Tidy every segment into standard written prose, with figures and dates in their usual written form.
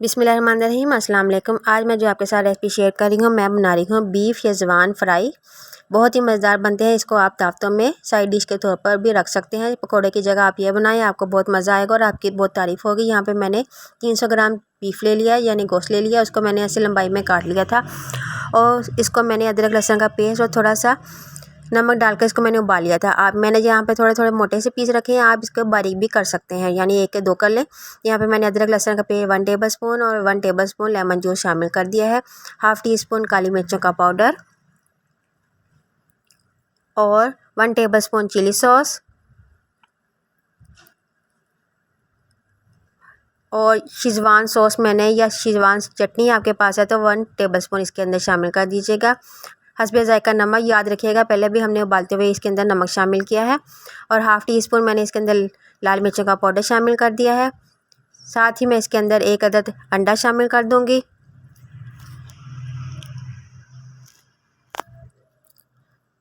बिस्मिल्लाहिर्रहमानिर्रहीम, अस्सलाम वालेकुम। आज मैं जो आपके साथ रेसिपी शेयर कर रही हूँ, मैं बना रही हूँ बीफ शेज़वान फ्राई। बहुत ही मज़ेदार बनते हैं। इसको आप दावतों में साइड डिश के तौर पर भी रख सकते हैं। पकोड़े की जगह आप ये बनाएं, आपको बहुत मज़ा आएगा और आपकी बहुत तारीफ़ होगी। यहाँ पे मैंने 300 ग्राम बीफ ले लिया, यानी गोश्त ले लिया। उसको मैंने ऐसे लंबाई में काट लिया था और इसको मैंने अदरक लहसुन का पेस्ट और थोड़ा सा नमक डालकर इसको मैंने उबाल लिया था। आप मैंने यहाँ पे थोड़े थोड़े मोटे से पीस रखे हैं, आप इसको बारीक भी कर सकते हैं, यानी 1 के 2 कर लें। यहाँ पे मैंने अदरक लहसुन का पेस्ट 1 टेबल स्पून और 1 टेबल स्पून लेमन जूस शामिल कर दिया है। हाफ़ टी स्पून काली मिर्चों का पाउडर और 1 टेबल स्पून चिली सॉस और शेज़वान सॉस मैंने या शेज़वान चटनी आपके पास है तो 1 टेबल स्पून इसके अंदर शामिल कर दीजिएगा। हस्बे ज़ायका नमक याद रखिएगा, पहले भी हमने उबालते हुए इसके अंदर नमक शामिल किया है। और हाफ़ टी स्पून मैंने इसके अंदर लाल मिर्चों का पाउडर शामिल कर दिया है। साथ ही मैं इसके अंदर 1 अदद अंडा शामिल कर दूंगी।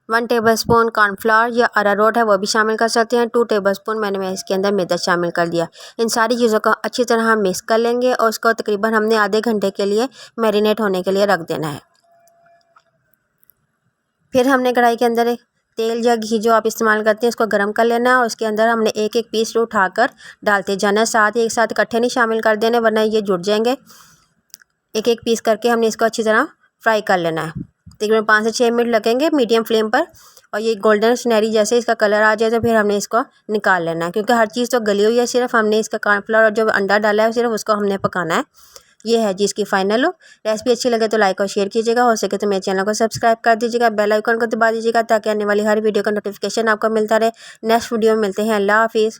1 टेबल स्पून कॉर्नफ्लावर या अरारोट है वो भी शामिल कर सकते हैं। 2 टेबल स्पून मैं इसके अंदर मैदा शामिल कर दिया। इन सारी चीज़ों को अच्छी तरह हम मिक्स कर लेंगे और उसको तकरीबन हमने आधे घंटे के लिए मैरिनेट होने के लिए रख देना है। फिर हमने कढ़ाई के अंदर तेल या घी जो आप इस्तेमाल करते हैं उसको गर्म कर लेना है और उसके अंदर हमने एक एक पीस उठाकर डालते जाना है। साथ ही एक साथ इकट्ठे नहीं शामिल कर देने, वरना ये जुड़ जाएंगे। एक एक पीस करके हमने इसको अच्छी तरह फ्राई कर लेना है। तकरीबन 5 से 6 मिनट लगेंगे मीडियम फ्लेम पर। और ये गोल्डन सुनहरी जैसे इसका कलर आ जाए तो फिर हमने इसको निकाल लेना है, क्योंकि हर चीज़ तो गली हुई है, सिर्फ हमने इसका कॉर्नफ्लावर और जो अंडा डाला है सिर्फ उसको हमने पकाना है। ये है जी इसकी फाइनल लुक। रेसिपी अच्छी लगे तो लाइक और शेयर कीजिएगा, हो सके तो मेरे चैनल को सब्सक्राइब कर दीजिएगा, बेल आइकन को दबा दीजिएगा ताकि आने वाली हर वीडियो का नोटिफिकेशन आपको मिलता रहे। नेक्स्ट वीडियो में मिलते हैं। अल्लाह हाफिज़।